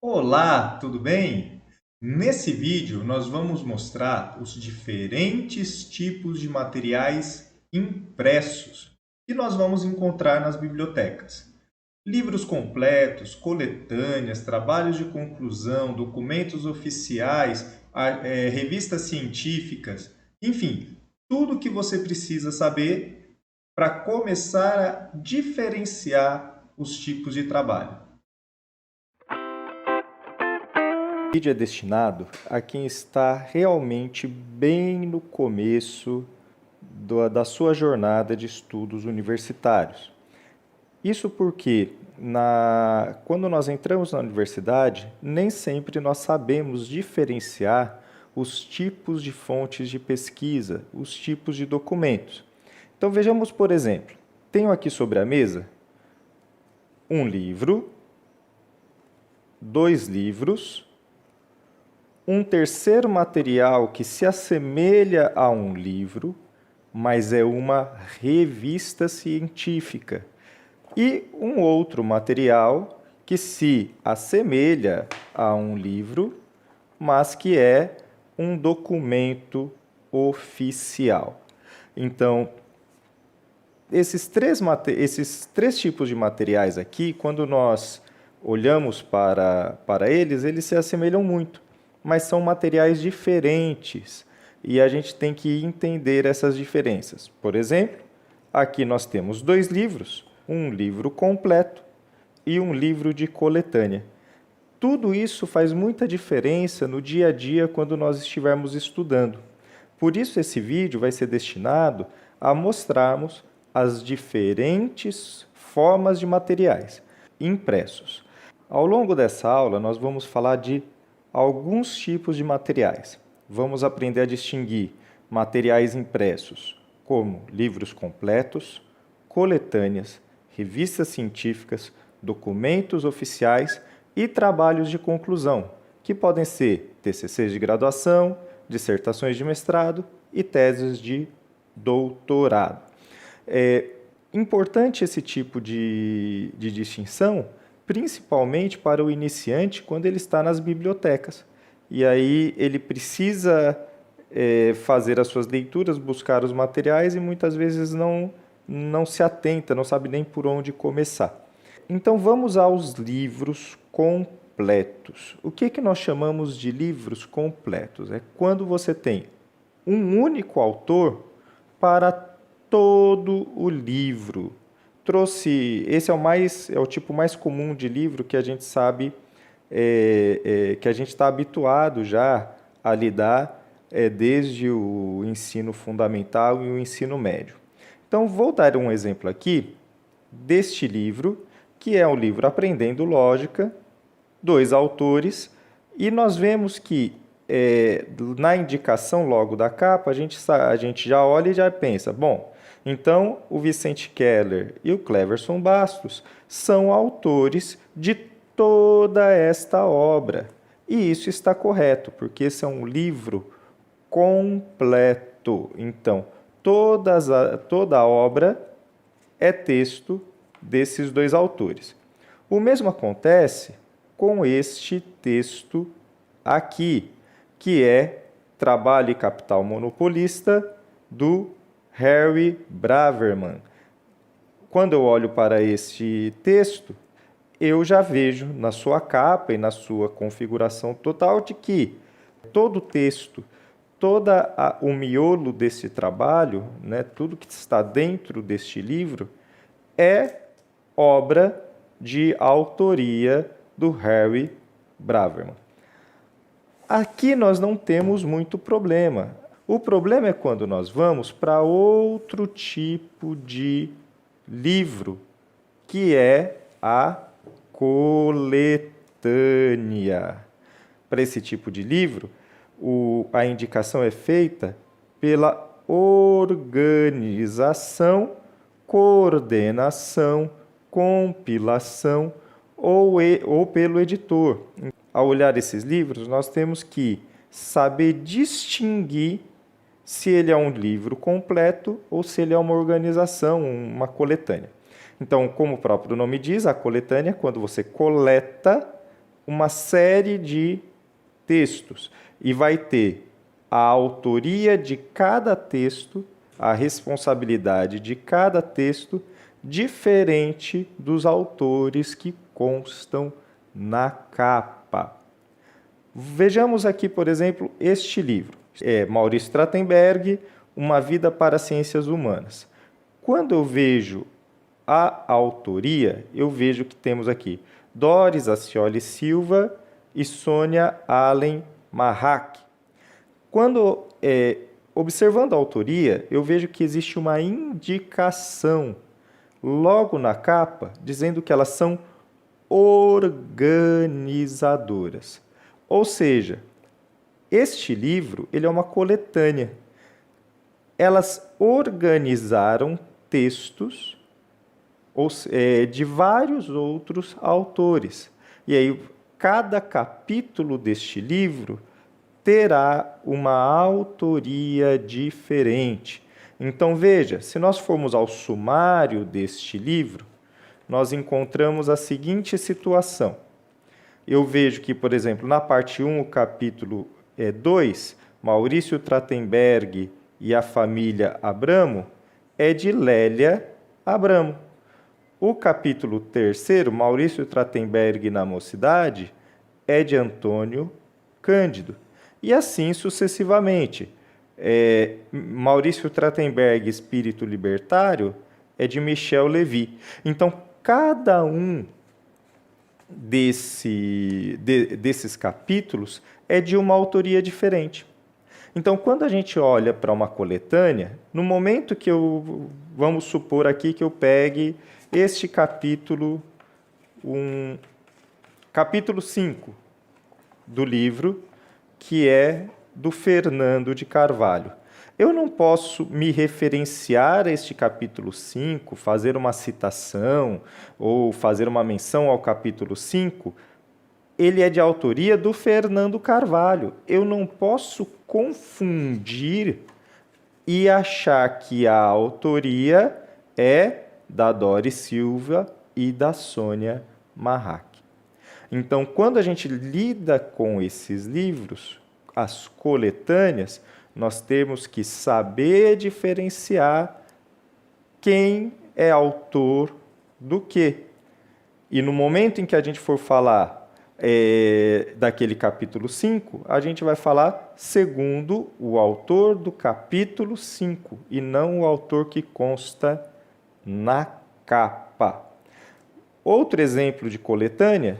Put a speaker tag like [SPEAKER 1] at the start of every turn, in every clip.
[SPEAKER 1] Olá, tudo bem? Nesse vídeo nós vamos mostrar os diferentes tipos de materiais impressos que nós vamos encontrar nas bibliotecas. Livros completos, coletâneas, trabalhos de conclusão, documentos oficiais, revistas científicas, enfim, tudo o que você precisa saber para começar a diferenciar os tipos de trabalho.
[SPEAKER 2] O vídeo é destinado a quem está realmente bem no começo da sua jornada de estudos universitários. Isso porque, quando nós entramos na universidade, nem sempre nós sabemos diferenciar os tipos de fontes de pesquisa, os tipos de documentos. Então vejamos, por exemplo, tenho aqui sobre a mesa um livro, dois livros, um terceiro material que se assemelha a um livro, mas é uma revista científica, e um outro material que se assemelha a um livro, mas que é um documento oficial. Então, esses três tipos de materiais aqui, quando nós olhamos para eles se assemelham muito, mas são materiais diferentes e a gente tem que entender essas diferenças. Por exemplo, aqui nós temos dois livros, um livro completo e um livro de coletânea. Tudo isso faz muita diferença no dia a dia quando nós estivermos estudando. Por isso, esse vídeo vai ser destinado a mostrarmos as diferentes formas de materiais impressos. Ao longo dessa aula, nós vamos falar de alguns tipos de materiais. Vamos aprender a distinguir materiais impressos, como livros completos, coletâneas, revistas científicas, documentos oficiais e trabalhos de conclusão, que podem ser TCCs de graduação, dissertações de mestrado e teses de doutorado. É importante esse tipo de distinção, principalmente para o iniciante quando ele está nas bibliotecas. E aí ele precisa fazer as suas leituras, buscar os materiais e muitas vezes não se atenta, não sabe nem por onde começar. Então vamos aos livros completos. O que nós chamamos de livros completos? É quando você tem um único autor para todo o livro. Esse é o tipo mais comum de livro que a gente sabe, que a gente está habituado já a lidar desde o ensino fundamental e o ensino médio. Então, vou dar um exemplo aqui deste livro, que é o livro Aprendendo Lógica, dois autores, e nós vemos que na indicação logo da capa, a gente já olha e já pensa, bom, então o Vicente Keller e o Cleverson Bastos são autores de toda esta obra. E isso está correto, porque esse é um livro completo. Então, toda a obra é texto desses dois autores. O mesmo acontece com este texto aqui, que é Trabalho e Capital Monopolista, do Harry Braverman. Quando eu olho para este texto, eu já vejo na sua capa e na sua configuração total de que todo o texto, o miolo desse trabalho, né, tudo que está dentro deste livro, é obra de autoria do Harry Braverman. Aqui nós não temos muito problema. O problema é quando nós vamos para outro tipo de livro, que é a coletânea. Para esse tipo de livro, a indicação é feita pela organização, coordenação, compilação ou pelo editor. Ao olhar esses livros, nós temos que saber distinguir se ele é um livro completo ou se ele é uma organização, uma coletânea. Então, como o próprio nome diz, a coletânea, quando você coleta uma série de textos e vai ter a autoria de cada texto, a responsabilidade de cada texto, diferente dos autores que constam na capa. Vejamos aqui, por exemplo, este livro. É Maurício Trachtenberg, Uma Vida para as Ciências Humanas. Quando eu vejo a autoria, eu vejo que temos aqui Doris Ascioli Silva e Sônia Allen Marrak. Quando, observando a autoria, eu vejo que existe uma indicação logo na capa, dizendo que elas são organizadoras. Ou seja, este livro ele é uma coletânea. Elas organizaram textos de vários outros autores. E aí, cada capítulo deste livro terá uma autoria diferente. Então, veja, se nós formos ao sumário deste livro, nós encontramos a seguinte situação. Eu vejo que, por exemplo, na parte 1, o capítulo 2, Maurício Trachtenberg e a família Abramo, é de Lélia Abramo. O capítulo 3, Maurício Trachtenberg na mocidade, é de Antônio Cândido. E assim sucessivamente. Maurício Trachtenberg, Espírito Libertário, é de Michel Lévy. Então, cada um desses capítulos é de uma autoria diferente. Então, quando a gente olha para uma coletânea, no momento que vamos supor aqui que eu pegue este capítulo, capítulo 5 do livro, que é do Fernando de Carvalho. Eu não posso me referenciar a este capítulo 5, fazer uma citação ou fazer uma menção ao capítulo 5. Ele é de autoria do Fernando Carvalho. Eu não posso confundir e achar que a autoria é da Doris Silva e da Sônia Marrak. Então, quando a gente lida com esses livros, as coletâneas, nós temos que saber diferenciar quem é autor do quê. E no momento em que a gente for falar daquele capítulo 5, a gente vai falar segundo o autor do capítulo 5 e não o autor que consta na capa. Outro exemplo de coletânea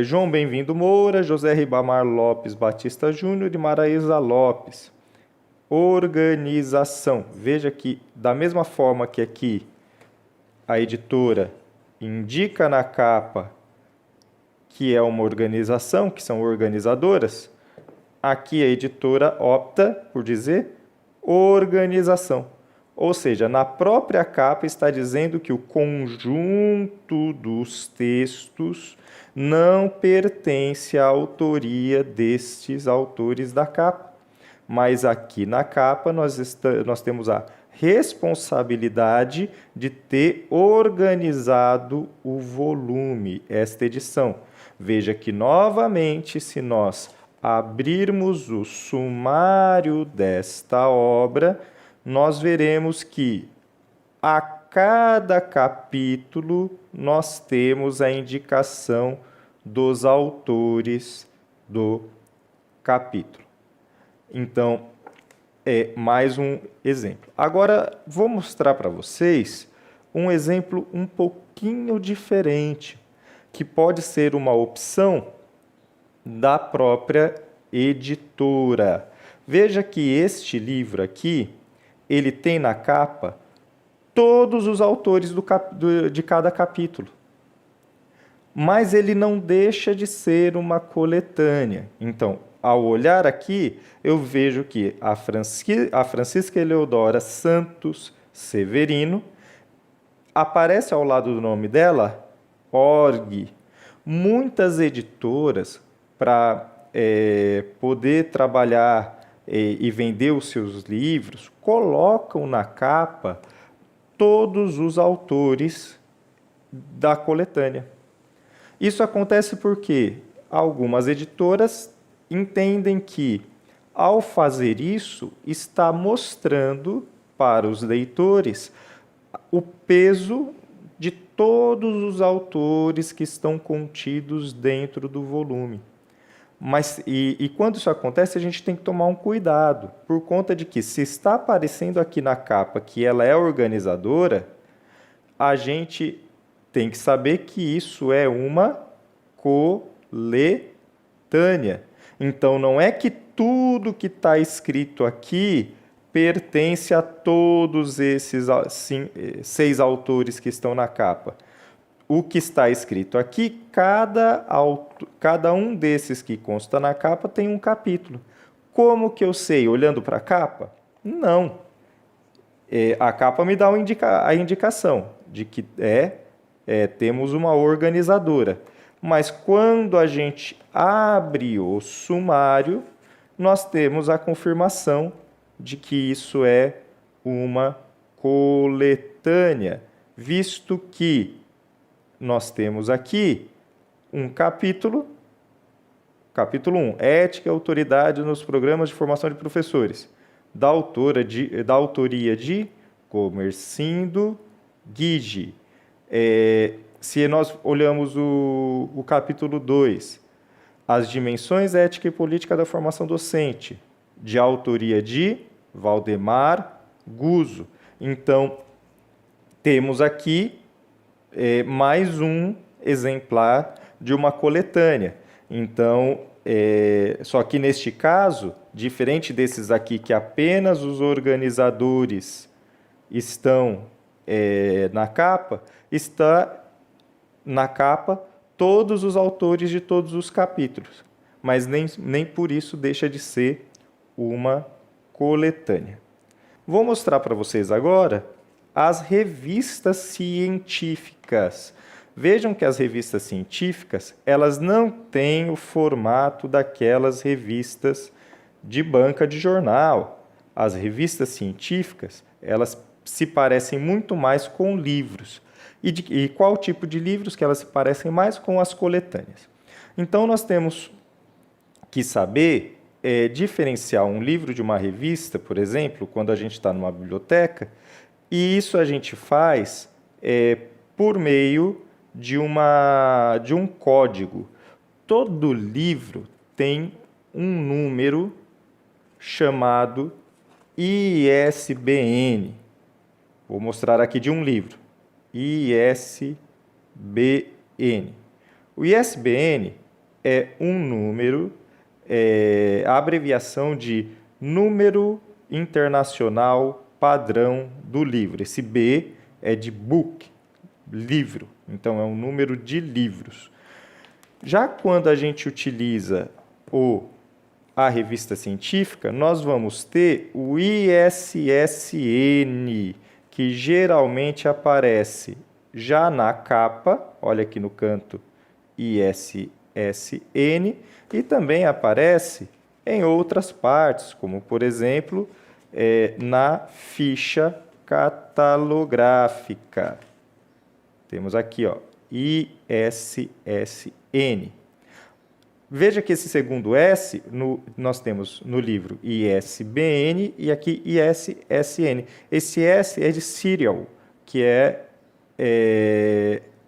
[SPEAKER 2] João Bem-vindo Moura, José Ribamar Lopes Batista Júnior e Maraísa Lopes. Organização. Veja que, da mesma forma que aqui a editora indica na capa que é uma organização, que são organizadoras, aqui a editora opta por dizer organização. Ou seja, na própria capa está dizendo que o conjunto dos textos não pertence à autoria destes autores da capa. Mas aqui na capa nós temos a responsabilidade de ter organizado o volume, esta edição. Veja que, novamente, se nós abrirmos o sumário desta obra, nós veremos que a cada capítulo nós temos a indicação dos autores do capítulo. Então, mais um exemplo. Agora, vou mostrar para vocês um exemplo um pouquinho diferente, que pode ser uma opção da própria editora. Veja que este livro aqui, ele tem na capa todos os autores de cada capítulo. Mas ele não deixa de ser uma coletânea. Então, ao olhar aqui, eu vejo que a Francisca Eleodora Santos Severino aparece ao lado do nome dela, org. Muitas editoras, para poder trabalhar e vender os seus livros, colocam na capa todos os autores da coletânea. Isso acontece porque algumas editoras entendem que, ao fazer isso, está mostrando para os leitores o peso de todos os autores que estão contidos dentro do volume. E quando isso acontece, a gente tem que tomar um cuidado, por conta de que, se está aparecendo aqui na capa que ela é organizadora, a gente tem que saber que isso é uma coletânea. Então, não é que tudo que está escrito aqui pertence a todos esses 6 autores que estão na capa. O que está escrito aqui, cada um desses que consta na capa tem um capítulo. Como que eu sei? Olhando para a capa? Não. A capa me dá a indicação de que temos uma organizadora. Mas quando a gente abre o sumário, nós temos a confirmação de que isso é uma coletânea, visto que nós temos aqui um capítulo 1, Ética e Autoridade nos Programas de Formação de Professores, da autoria de Comercindo Guige. Se nós olhamos o capítulo 2, As Dimensões Ética e Política da Formação Docente, de autoria de Valdemar Guzzo. Então, temos aqui mais um exemplar de uma coletânea. Então, só que neste caso, diferente desses aqui que apenas os organizadores estão na capa, está na capa todos os autores de todos os capítulos, mas nem por isso deixa de ser uma coletânea. Vou mostrar para vocês agora as revistas científicas. Vejam que as revistas científicas, elas não têm o formato daquelas revistas de banca de jornal. As revistas científicas, elas se parecem muito mais com livros. E qual tipo de livros que elas se parecem mais? Com as coletâneas. Então, nós temos que saber diferenciar um livro de uma revista, por exemplo, quando a gente está numa biblioteca, e isso a gente faz por meio de um código. Todo livro tem um número chamado ISBN. Vou mostrar aqui de um livro. ISBN. O ISBN é um número, a abreviação de Número Internacional Padrão do Livro. Esse B é de book, livro. Então, é um número de livros. Já quando a gente utiliza a revista científica, nós vamos ter o ISSN, que geralmente aparece já na capa, olha aqui no canto, ISSN, e também aparece em outras partes, como, por exemplo, na ficha catalográfica. Temos aqui, ISSN. Veja que esse segundo S, nós temos no livro ISBN e aqui ISSN. Esse S é de serial, que é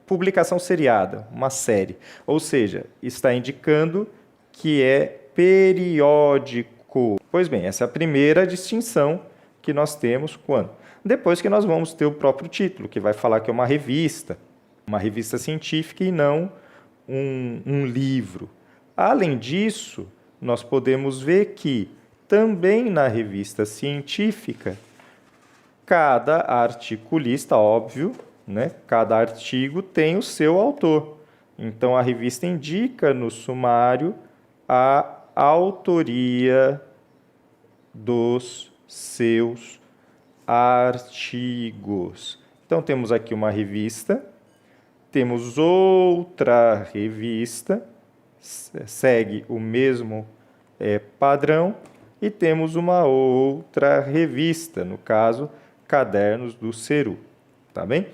[SPEAKER 2] publicação seriada, uma série. Ou seja, está indicando que é periódico. Pois bem, essa é a primeira distinção que nós temos quando? Depois que nós vamos ter o próprio título, que vai falar que é uma revista científica e não um livro. Além disso, nós podemos ver que também na revista científica, cada articulista, óbvio, né? Cada artigo tem o seu autor. Então, a revista indica no sumário a autoria dos seus artigos. Então, temos aqui uma revista, temos outra revista, segue o mesmo padrão, e temos uma outra revista, no caso, Cadernos do Ceru. Tá bem?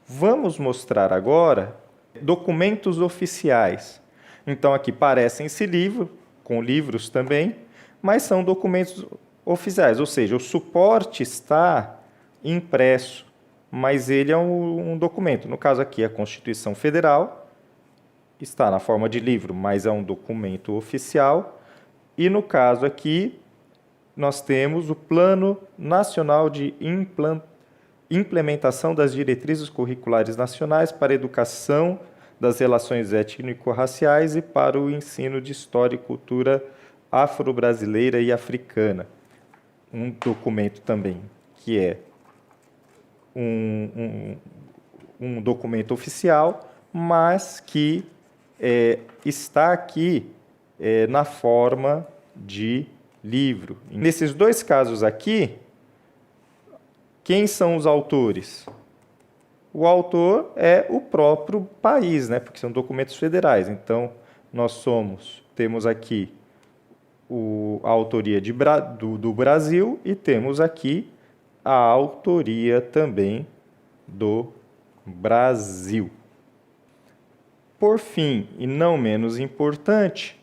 [SPEAKER 2] Vamos mostrar agora Documentos oficiais. Então aqui parecem esse livro, com livros também, mas são documentos oficiais, ou seja, o suporte está impresso, mas ele é um documento. No caso aqui, a Constituição Federal está na forma de livro, mas é um documento oficial. E no caso aqui, nós temos o Plano Nacional de Implementação das Diretrizes Curriculares Nacionais para a Educação das Relações Étnico-Raciais e para o Ensino de História e Cultura Afro-Brasileira e Africana. Um documento também que é um documento oficial, mas que está aqui na forma de livro. Nesses dois casos aqui, quem são os autores? O autor é o próprio país, né? Porque são documentos federais. Então, temos aqui a autoria do Brasil e temos aqui a autoria também do Brasil. Por fim, e não menos importante,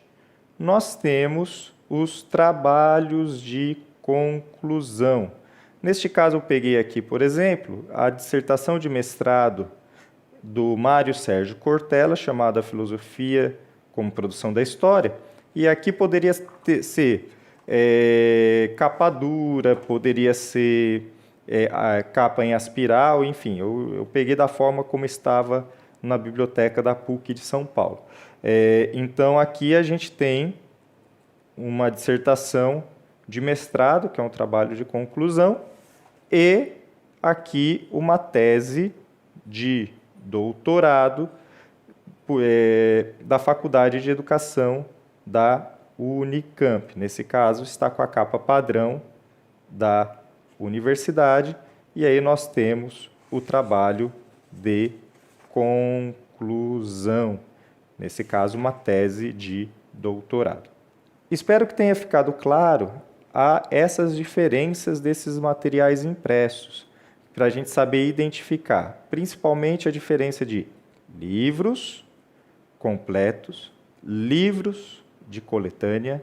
[SPEAKER 2] nós temos os trabalhos de conclusão. Neste caso, eu peguei aqui, por exemplo, a dissertação de mestrado do Mário Sérgio Cortella, chamada Filosofia como Produção da História, e aqui poderia ser capa dura, poderia ser a capa em aspiral, enfim, eu peguei da forma como estava na biblioteca da PUC de São Paulo. Então, aqui a gente tem uma dissertação de mestrado, que é um trabalho de conclusão, e aqui uma tese de doutorado da Faculdade de Educação da Unicamp. Nesse caso, está com a capa padrão da universidade, e aí nós temos o trabalho de conclusão, nesse caso, uma tese de doutorado. Espero que tenha ficado claro essas diferenças desses materiais impressos, para a gente saber identificar, principalmente a diferença de livros completos, livros de coletânea,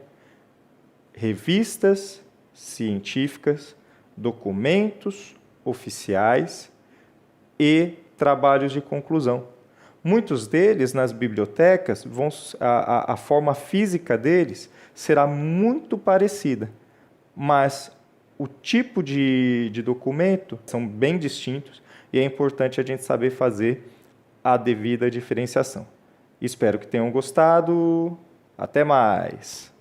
[SPEAKER 2] revistas científicas, documentos oficiais e trabalhos de conclusão. Muitos deles, nas bibliotecas, a forma física deles será muito parecida, mas o tipo de documento são bem distintos e é importante a gente saber fazer a devida diferenciação. Espero que tenham gostado. Até mais!